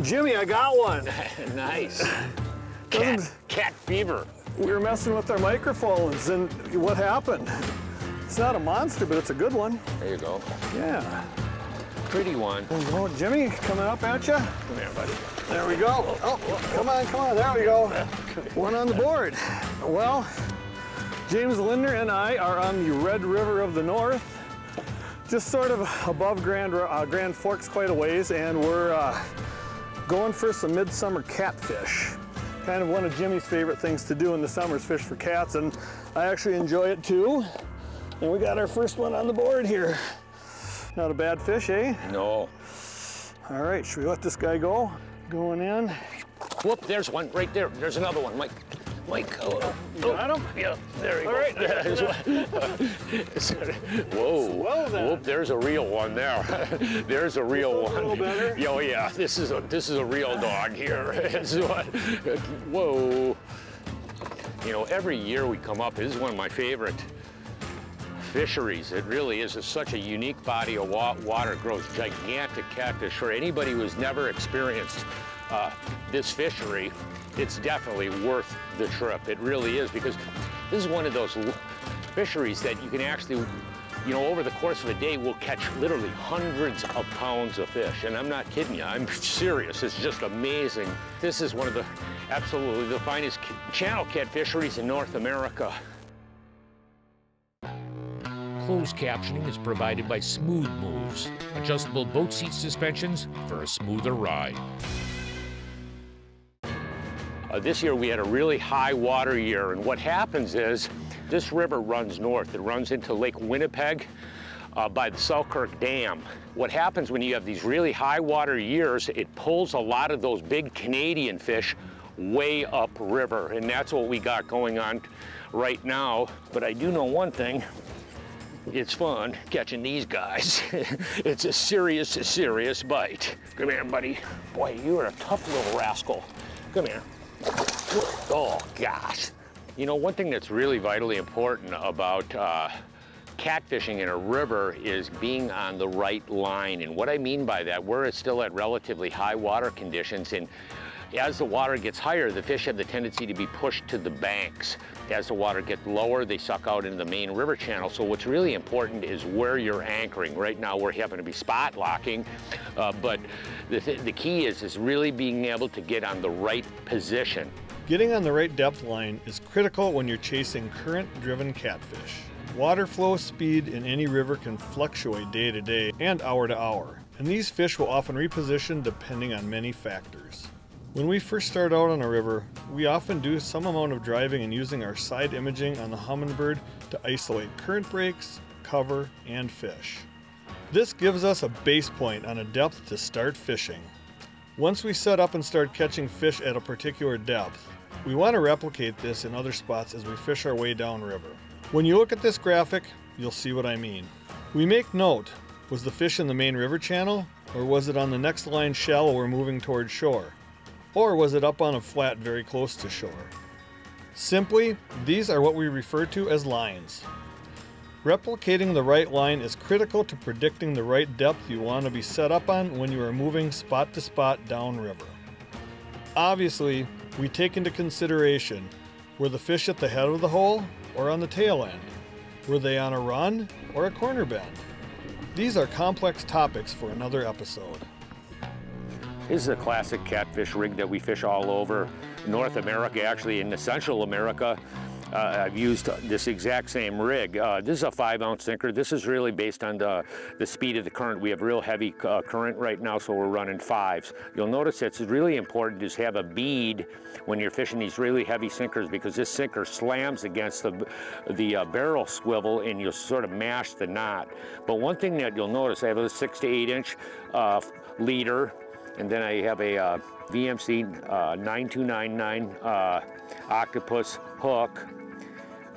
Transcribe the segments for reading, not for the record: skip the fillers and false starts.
Jimmy, I got one. Nice. Cat fever. We were messing with our microphones, and what happened? It's not a monster, but it's a good one. There you go. Yeah. Pretty one. Oh, Jimmy, coming up at you. Come here, buddy. There we go. Oh, come on, there we go. One on the board. Well, James Lindner and I are on the Red River of the North, just sort of above Grand Forks quite a ways, and we're going for some midsummer catfish. Kind of one of Jimmy's favorite things to do in the summer is fish for cats, and I actually enjoy it too. And we got our first one on the board here. Not a bad fish, eh? No. All right, should we let this guy go? Going in. Whoop, there's one right there. There's another one, Mike. Mike, oh, you got him? Yeah, there he goes. All right. Whoa. Well then. Whoop, there's a real one there. There's a real one. A little better. Oh yeah, this is a real dog here. Whoa. You know, every year we come up, this is one of my favorite fisheries. It really is. It's such a unique body of water. It grows gigantic catfish. For anybody who's never experienced this fishery, it's definitely worth the trip. It really is, because this is one of those fisheries that you can actually, you know, over the course of a day, we'll catch literally hundreds of pounds of fish. And I'm not kidding you, I'm serious. It's just amazing. This is one of the, absolutely the finest channel cat fisheries in North America. Closed captioning is provided by Smooth Moves, adjustable boat seat suspensions for a smoother ride. This year we had a really high water year, and what happens is this river runs north. It runs into Lake Winnipeg by the Selkirk Dam. What happens when you have these really high water years, it pulls a lot of those big Canadian fish way upriver, and that's what we got going on right now. But I do know one thing. It's fun catching these guys. It's a serious bite. Come here, buddy. Boy, you are a tough little rascal. Come here. Oh, gosh. You know, one thing that's really vitally important about catfishing in a river is being on the right line. And what I mean by that, we're still at relatively high water conditions, and as the water gets higher, the fish have the tendency to be pushed to the banks. As the water gets lower, they suck out into the main river channel. So what's really important is where you're anchoring. Right now, we're having to be spot locking, but the key is really being able to get on the right position. Getting on the right depth line is critical when you're chasing current-driven catfish. Water flow speed in any river can fluctuate day to day and hour to hour, and these fish will often reposition depending on many factors. When we first start out on a river, we often do some amount of driving and using our side imaging on the Humminbird to isolate current breaks, cover, and fish. This gives us a base point on a depth to start fishing. Once we set up and start catching fish at a particular depth, we want to replicate this in other spots as we fish our way downriver. When you look at this graphic, you'll see what I mean. We make note, was the fish in the main river channel, or was it on the next line shallower moving towards shore? Or was it up on a flat very close to shore? Simply, these are what we refer to as lines. Replicating the right line is critical to predicting the right depth you want to be set up on when you are moving spot to spot downriver. Obviously, we take into consideration, were the fish at the head of the hole or on the tail end? Were they on a run or a corner bend? These are complex topics for another episode. This is a classic catfish rig that we fish all over North America, actually in Central America. I've used this exact same rig. This is a 5-ounce sinker. This is really based on the speed of the current. We have real heavy current right now, so we're running 5s. You'll notice it's really important to have a bead when you're fishing these really heavy sinkers, because this sinker slams against the barrel swivel and you'll sort of mash the knot. But one thing that you'll notice, I have a 6 to 8 inch leader, and then I have a VMC 9299 octopus hook,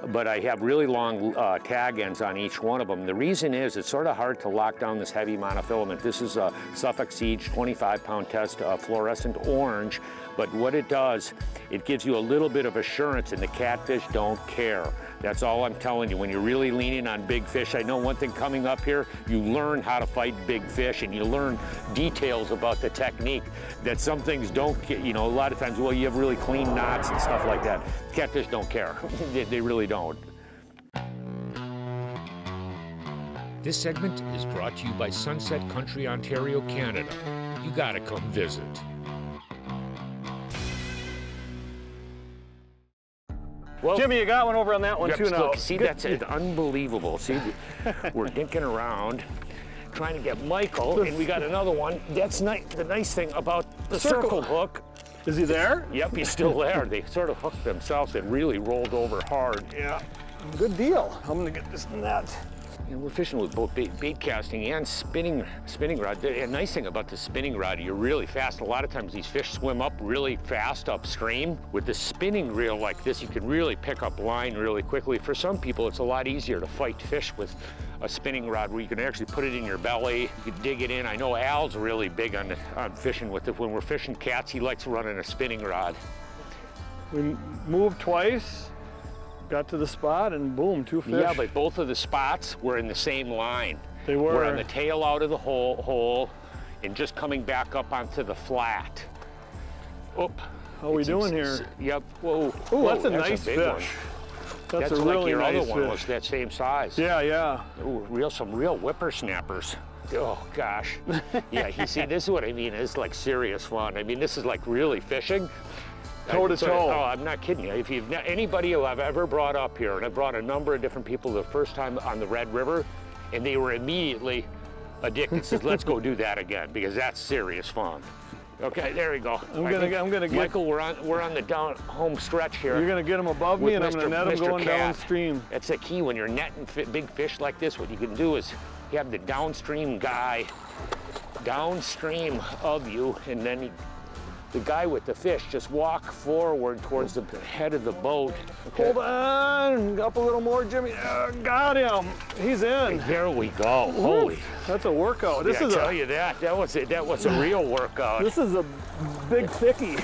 but I have really long tag ends on each one of them. The reason is it's sort of hard to lock down this heavy monofilament. This is a Suffolk Siege 25-pound test fluorescent orange, but what it does, it gives you a little bit of assurance, and the catfish don't care. That's all I'm telling you. When you're really leaning on big fish, I know one thing coming up here, you learn how to fight big fish and you learn details about the technique that some things don't get, you know, a lot of times, well, you have really clean knots and stuff like that. Catfish don't care. They really don't. This segment is brought to you by Sunset Country, Ontario, Canada. You gotta come visit. Well, Jimmy, you got one over on that one too now. Look, see, that's unbelievable. See, we're dinking around, trying to get Michael, and we got another one. That's nice. The nice thing about the circle hook. Is he there? Yep, he's still there. They sort of hooked themselves and really rolled over hard. Yeah, good deal. I'm gonna get this net. You know, we're fishing with both bait casting and spinning rod. The nice thing about the spinning rod, you're really fast. A lot of times these fish swim up really fast upstream. With the spinning reel like this, you can really pick up line really quickly. For some people, it's a lot easier to fight fish with a spinning rod where you can actually put it in your belly, you can dig it in. I know Al's really big on fishing with it. When we're fishing cats, he likes running a spinning rod. We moved twice. Got to the spot and boom, 2 fish. Yeah, but both of the spots were in the same line. They were. We're on the tail out of the hole and just coming back up onto the flat. Oop. How are we doing here? Yep. Whoa. Ooh, that's a nice fish. One. That's a like really your nice other one fish. was that same size. Yeah, yeah. Ooh, some real whippersnappers. Oh gosh. Yeah, you see, this is what I mean. It's like serious fun. I mean, this is like really fishing. Toe to toe. Oh, I'm not kidding you. If you've anybody who I've ever brought up here, and I've brought a number of different people the first time on the Red River, and they were immediately addicted. Says, let's go do that again because that's serious fun. Okay, there we go. I'm gonna get Michael. We're on the down home stretch here. You're gonna get him above me, and I'm gonna net him going downstream. That's the key when you're netting big fish like this. What you can do is you have the downstream guy downstream of you, and then the guy with the fish just walk forward towards the head of the boat. Okay. Hold on, up a little more, Jimmy. Got him. He's in. There we go. Holy, that's a workout. This is I tell you that that was a real workout. This is a big thickie.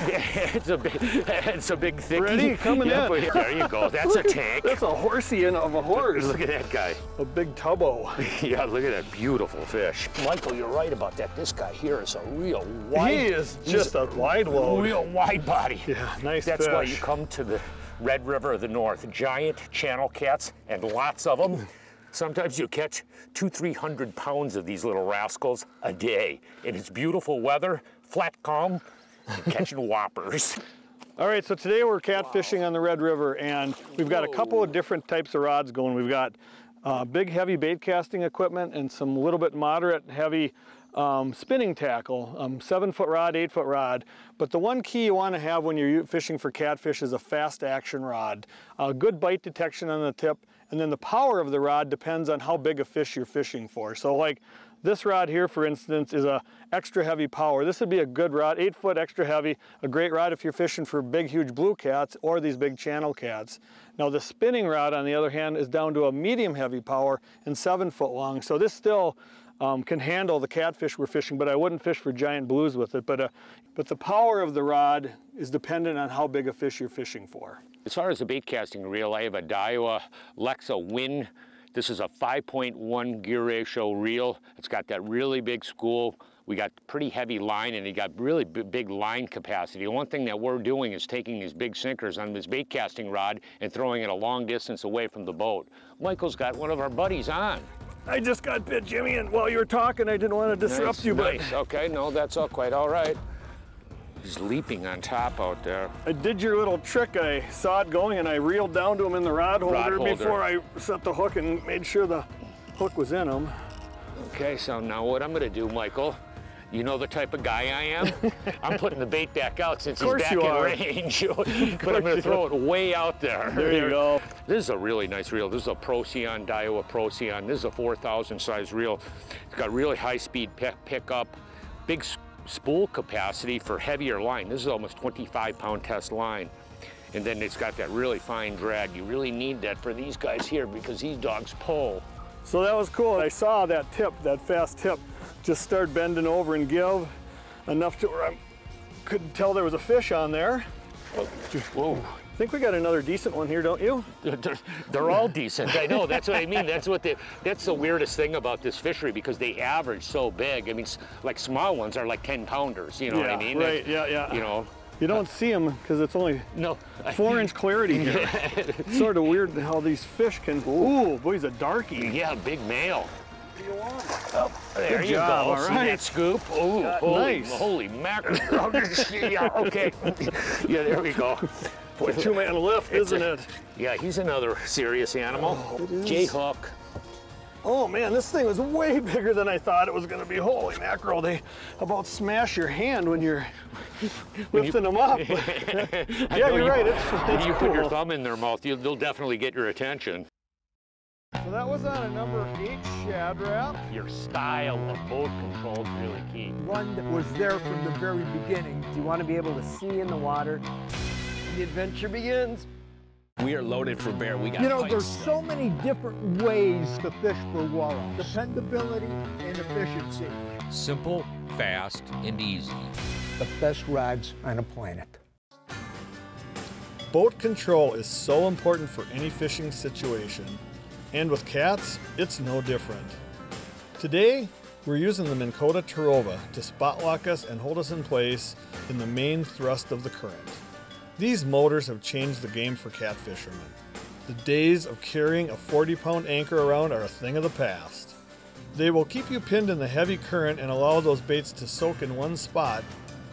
it's a big thickie. Ready? Coming in. There you go. That's a tank. That's a horsey of a horse. Look at that guy. A big tubbo. Yeah, look at that beautiful fish. Michael, you're right about that. This guy here is a real wide. He is just a wide load. Real wide body. Yeah, nice That's fish. why you come to the Red River of the North. Giant channel cats and lots of them. Sometimes you catch 200-300 pounds of these little rascals a day. And it's beautiful weather, flat calm, and catching whoppers. All right, so today we're catfishing on the Red River, and we've got a couple of different types of rods going. We've got big, heavy bait casting equipment and some little bit moderate, heavy spinning tackle, 7-foot rod, 8-foot rod. But the one key you want to have when you're fishing for catfish is a fast action rod. Good bite detection on the tip, and then the power of the rod depends on how big a fish you're fishing for. So like this rod here, for instance, is a extra heavy power. This would be a good rod, 8-foot extra heavy, a great rod if you're fishing for big, huge blue cats or these big channel cats. Now the spinning rod, on the other hand, is down to a medium heavy power and 7-foot long. So this still can handle the catfish we're fishing, but I wouldn't fish for giant blues with it. But the power of the rod is dependent on how big a fish you're fishing for. As far as the bait casting reel, I have a Daiwa Lexa Win. This is a 5.1 gear ratio reel. It's got that really big spool. We got pretty heavy line, and you got really big line capacity. One thing that we're doing is taking these big sinkers on this bait casting rod and throwing it a long distance away from the boat. Michael's got one of our buddies on. I just got bit, Jimmy, and while you were talking, I didn't want to disrupt you, but... Nice, okay, no, that's all quite all right. He's leaping on top out there. I did your little trick. I saw it going, and I reeled down to him in the rod holder before I set the hook and made sure the hook was in him. Okay, so now what I'm going to do, Michael, you know the type of guy I am? I'm putting the bait back out since he's back in range. But I'm going to throw it way out there. There you go. This is a really nice reel. This is a Procyon, Daiwa Procyon. This is a 4,000 size reel. It's got really high speed pickup, big spool capacity for heavier line. This is almost 25-pound test line. And then it's got that really fine drag. You really need that for these guys here because these dogs pull. So that was cool. I saw that tip, that fast tip, just start bending over and give enough to where I could tell there was a fish on there. Whoa. I think we got another decent one here, don't you? They're all decent. I know, that's what I mean. That's the weirdest thing about this fishery, because they average so big. I mean, like small ones are like 10-pounders, you know what I mean? Right, yeah. You know. You don't see them because it's only 4-inch clarity here. It's sort of weird how these fish can, ooh, boy, he's a darkie. Yeah, big male. What do you want? Oh, there you go. All See right. that scoop? Oh, nice. Holy mackerel. Yeah, okay. Yeah, there we go. Boy, 2-man lift, isn't it? Yeah, he's another serious animal. J-hook. Oh man, this thing was way bigger than I thought it was going to be. Holy mackerel, they about smash your hand when you're lifting them up. Yeah, you're right. It's you cool. put your thumb in their mouth, they'll definitely get your attention. So that was on a number 8 Shad Rap. Your style of boat control is really key. One that was there from the very beginning. You want to be able to see in the water. The adventure begins. We are loaded for bear. We got You know, pipes. there's so many different ways to fish for walleye. Dependability and efficiency. Simple, fast, and easy. The best rods on the planet. Boat control is so important for any fishing situation, and with cats, it's no different. Today, we're using the Minn Kota Terova to spot lock us and hold us in place in the main thrust of the current. These motors have changed the game for cat fishermen. The days of carrying a 40-pound anchor around are a thing of the past. They will keep you pinned in the heavy current and allow those baits to soak in one spot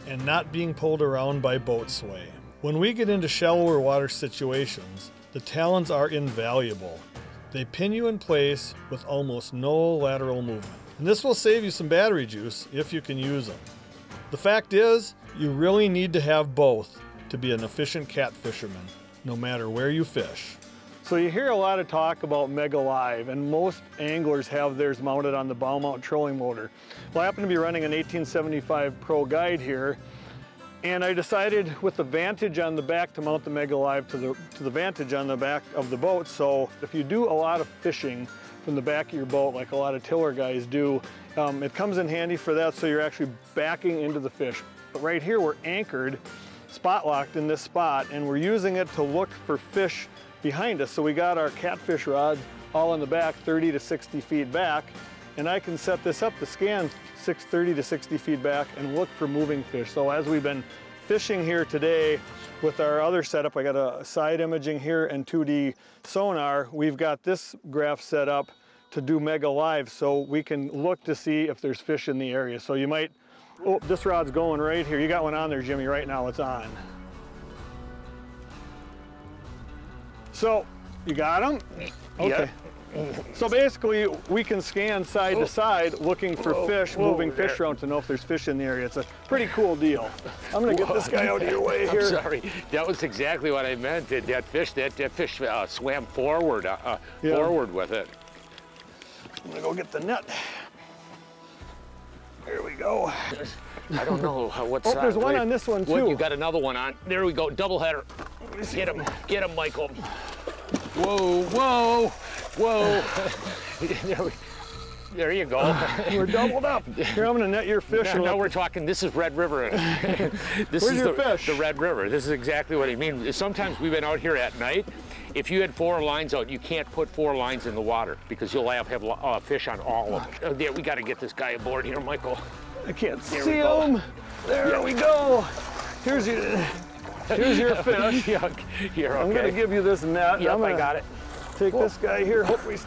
and not being pulled around by boat sway. When we get into shallower water situations, the talons are invaluable. They pin you in place with almost no lateral movement. And this will save you some battery juice if you can use them. The fact is, you really need to have both to be an efficient cat fisherman, no matter where you fish. So you hear a lot of talk about Mega Live, and most anglers have theirs mounted on the bow mount trolling motor. Well, I happen to be running an 1875 Pro Guide here, and I decided with the Vantage on the back to mount the Mega Live to the Vantage on the back of the boat. So if you do a lot of fishing from the back of your boat, like a lot of tiller guys do, it comes in handy for that, so you're actually backing into the fish. But right here we're anchored, spot locked in this spot, and we're using it to look for fish behind us. So we got our catfish rods all in the back, 30 to 60 feet back, and I can set this up to scan 30 to 60 feet back and look for moving fish. So as we've been fishing here today with our other setup, I got a side imaging here and 2D sonar, we've got this graph set up to do Mega Live, so we can look to see if there's fish in the area. So you might, oh, this rod's going right here. You got one on there, Jimmy, right now, it's on. So, you got them? Okay. Yep. So basically, we can scan side to side looking for fish, moving fish around to know if there's fish in the area. It's a pretty cool deal. I'm gonna get this guy out of your way here. I'm sorry, that was exactly what I meant. That fish swam forward, forward with it. I'm gonna go get the net. There we go. I don't know what side. Oh, there's one on this one too. What, you got another one on. There we go, double header. Get him, Michael. Whoa, whoa, whoa. There you go. We're doubled up. Here, I'm gonna net your fish. Now we're talking, this is Red River. Where's your fish? The Red River. This is exactly what I mean. Sometimes we've been out here at night. If you had 4 lines out, you can't put 4 lines in the water because you'll have fish on all of them. Yeah, we got to get this guy aboard here, Michael. I can't see him. There we go. Here's your fish. Here, okay. I'm gonna give you this net. Yep, I got it. Take this guy here. Hopefully,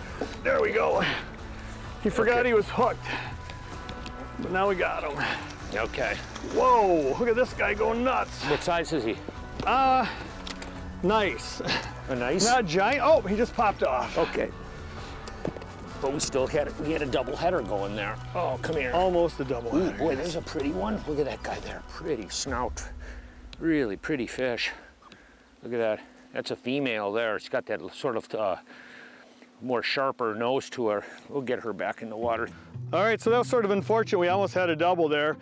there we go. He forgot he was hooked, but now we got him. Okay. Whoa! Look at this guy going nuts. What size is he? Nice. A nice? Not giant. Oh, he just popped off. Okay. But we had a double header going there. Oh, come here. Almost a double header. Boy, there's a pretty one. Look at that guy there. Pretty snout. Really pretty fish. Look at that. That's a female there. It's got that sort of more sharper nose to her. We'll get her back in the water. All right, so that was sort of unfortunate. We almost had a double there.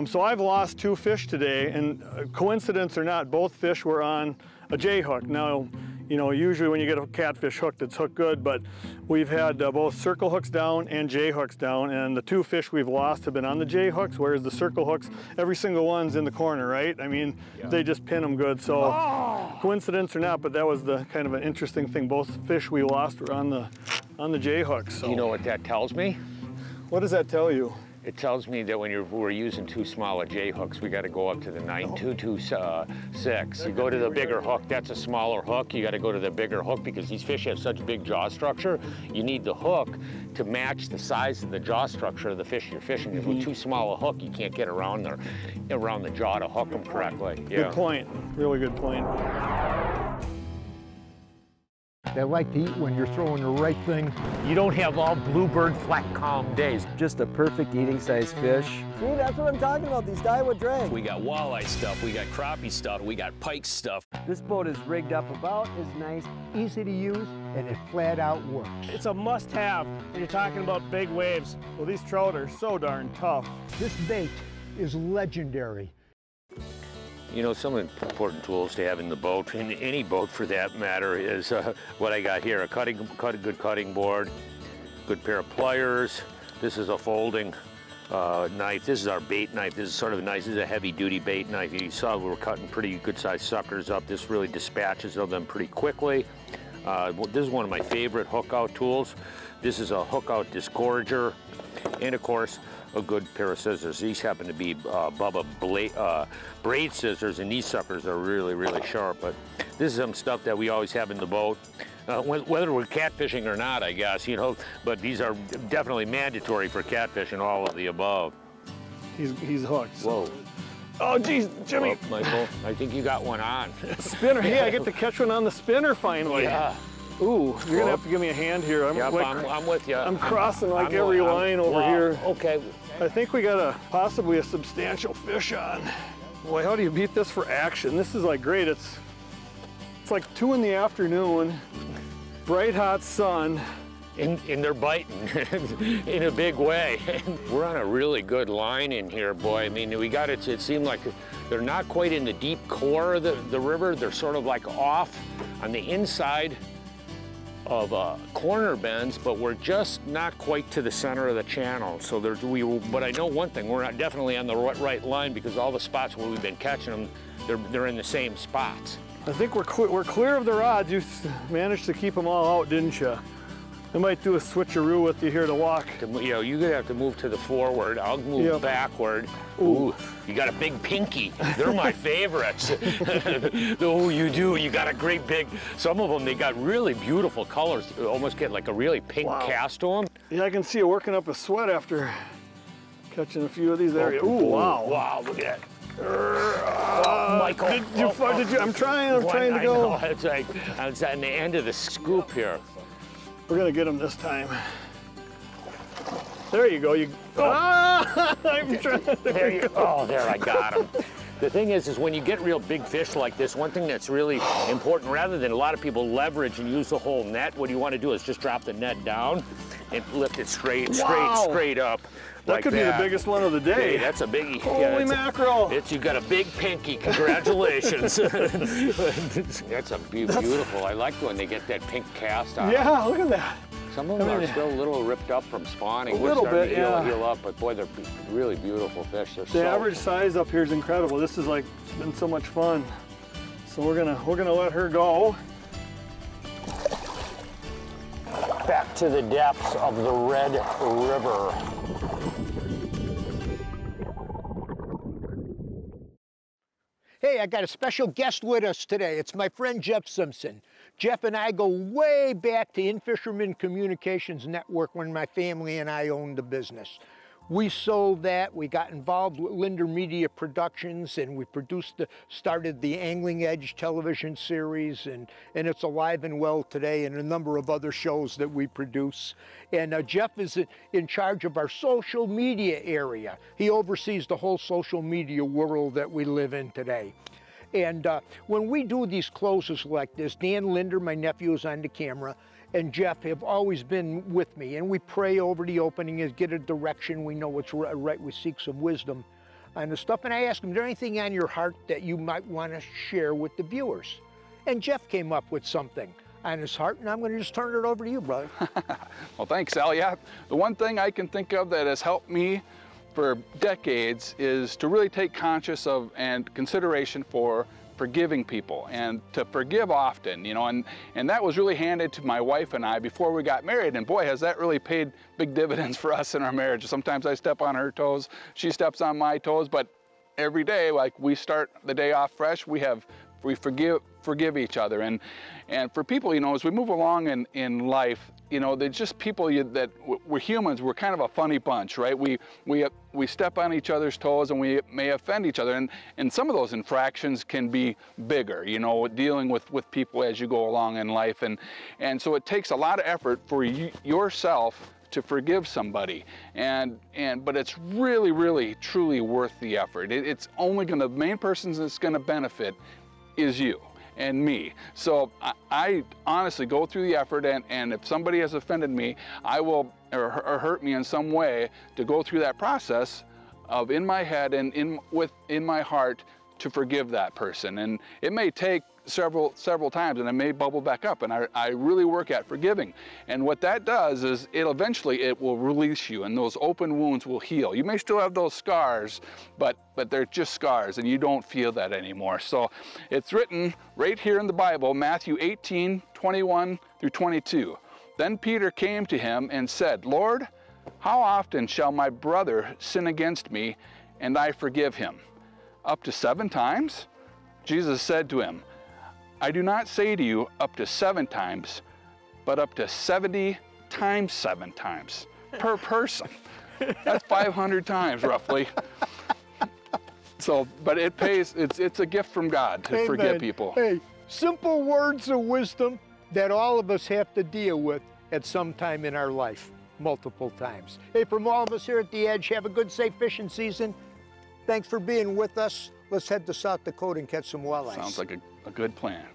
So I've lost 2 fish today, and coincidence or not, both fish were on a J hook. Now, You know, usually when you get a catfish hooked, it's hooked good, but we've had both circle hooks down and J hooks down, and the 2 fish we've lost have been on the J hooks, whereas the circle hooks, every single one's in the corner, right? I mean, they just pin them good. So coincidence or not, but that was the kind of an interesting thing. Both fish we lost were on the J hooks. So. Do you know what that tells me? What does that tell you? It tells me that when we're using too small J hooks, we got to go up to the 9.226. You go to the bigger hook, that's a smaller hook. You got to go to the bigger hook because these fish have such big jaw structure. You need the hook to match the size of the jaw structure of the fish you're fishing. Because with too small a hook, you can't get around the jaw to hook them correctly. Yeah. Good point. Really good point. They like to eat when you're throwing the right thing. You don't have all bluebird flat calm days. Just a perfect eating size fish. See, that's what I'm talking about, these dyewood drags. We got walleye stuff, we got crappie stuff, we got pike stuff. This boat is rigged up about as nice. Easy to use, and it flat out works. It's a must-have when you're talking about big waves. Well, these trout are so darn tough. This bait is legendary. You know, some important tools to have in the boat, in any boat for that matter, is what I got here, a good cutting board, good pair of pliers. This is a folding knife. This is our bait knife. This is sort of nice. This is a heavy-duty bait knife. You saw we were cutting pretty good-sized suckers up. This really dispatches of them pretty quickly. This is one of my favorite hook-out tools. This is a hook-out disgorger, and of course, a good pair of scissors. These happen to be Bubba braid scissors, and these suckers are really, really sharp. But this is some stuff that we always have in the boat, whether we're catfishing or not, I guess, you know. But these are definitely mandatory for catfishing, all of the above. He's hooked. Whoa. Oh, geez, Jimmy. Well, Michael, I think you got one on. Spinner. Hey, I get to catch one on the spinner finally. Yeah. Ooh, you're gonna have to give me a hand here. I'm with you. I'm crossing like every line over here. Okay. I think we got possibly a substantial fish on. Boy, how do you beat this for action? This is like great. It's like 2 in the afternoon, bright hot sun. And they're biting in a big way. We're on a really good line in here, boy. I mean, we got it. It seemed like they're not quite in the deep core of the river. They're sort of like off on the inside of corner bends, but we're just not quite to the center of the channel. So but I know one thing, we're not definitely on the right line because all the spots where we've been catching them, they're in the same spots. I think we're clear of the rods. You managed to keep them all out, didn't you? I might do a switcheroo with you here to walk. You know, you're gonna have to move to the forward. I'll move backward. Ooh, you got a big pinky. They're my favorites. Oh, you do. You got a great big, some of them, they got really beautiful colors. You almost get like a really pink cast to them. Yeah, I can see you working up a sweat after catching a few of these areas. Ooh, wow. Wow, look at that. Michael. Did you? I'm trying to go. I know, it's like, it's at the end of the scoop here. We're gonna get him this time. There you go. I'm trying. There, I got him. The thing is when you get real big fish like this, one thing that's really important, rather than a lot of people leverage and use the whole net, what you want to do is just drop the net down and lift it straight up. That like could be the biggest one of the day. Hey, that's a biggie. Holy mackerel. You got a big pinky. Congratulations. That's beautiful. I like when they get that pink cast on. Yeah, look at that. Some of them are still a little ripped up from spawning. A little bit, yeah. Heal up, but boy, they're really beautiful fish. The average size up here is incredible. This is like, it's been so much fun. So we're gonna let her go. Back to the depths of the Red River. Hey, I got a special guest with us today. It's my friend Jeff Simpson. Jeff and I go way back to In-Fisherman Communications Network when my family and I owned the business. We sold that, we got involved with Lindner Media Productions, and we started the Angling Edge television series, and it's alive and well today, and a number of other shows that we produce. And Jeff is in charge of our social media area. He oversees the whole social media world that we live in today. And when we do these closes like this, Dan Lindner, my nephew, is on the camera, and Jeff have always been with me, and we pray over the opening and get a direction. We know what's right. We seek some wisdom on the stuff. And I ask him, is there anything on your heart that you might want to share with the viewers? And Jeff came up with something on his heart, and I'm going to just turn it over to you, brother. Well, thanks, Al. Yeah, the one thing I can think of that has helped me for decades is to really take conscious of and consideration for forgiving people and to forgive often, you know, and that was really handed to my wife and I before we got married, and boy, has that really paid big dividends for us in our marriage. Sometimes I step on her toes, she steps on my toes, but every day, like, we start the day off fresh, we forgive each other. And for people, you know, as we move along in life, you know, they're just people that we're humans, we're kind of a funny bunch, right? We step on each other's toes and we may offend each other, and some of those infractions can be bigger, you know, dealing with people as you go along in life, and so it takes a lot of effort for yourself to forgive somebody, but it's really, really, truly worth the effort. It's only the main person that's gonna benefit is you and me. So I honestly go through the effort, and if somebody has offended me, I will, or hurt me in some way, to go through that process of, in my head and in my heart, to forgive that person. And it may take several times, and it may bubble back up, and I really work at forgiving. And what that does is it will release you, and those open wounds will heal. You may still have those scars, but they're just scars, and you don't feel that anymore. So it's written right here in the Bible, Matthew 18:21 through 22. Then Peter came to him and said, "Lord, how often shall my brother sin against me and I forgive him? Up to 7 times?" Jesus said to him, "I do not say to you up to 7 times, but up to 70 times 7 times per person." That's 500 times roughly. So, but it pays, it's a gift from God to forgive people. Hey, simple words of wisdom that all of us have to deal with at some time in our life, multiple times. Hey, from all of us here at The Edge, have a good, safe fishing season. Thanks for being with us. Let's head to South Dakota and catch some walleyes. Sounds like a good plan.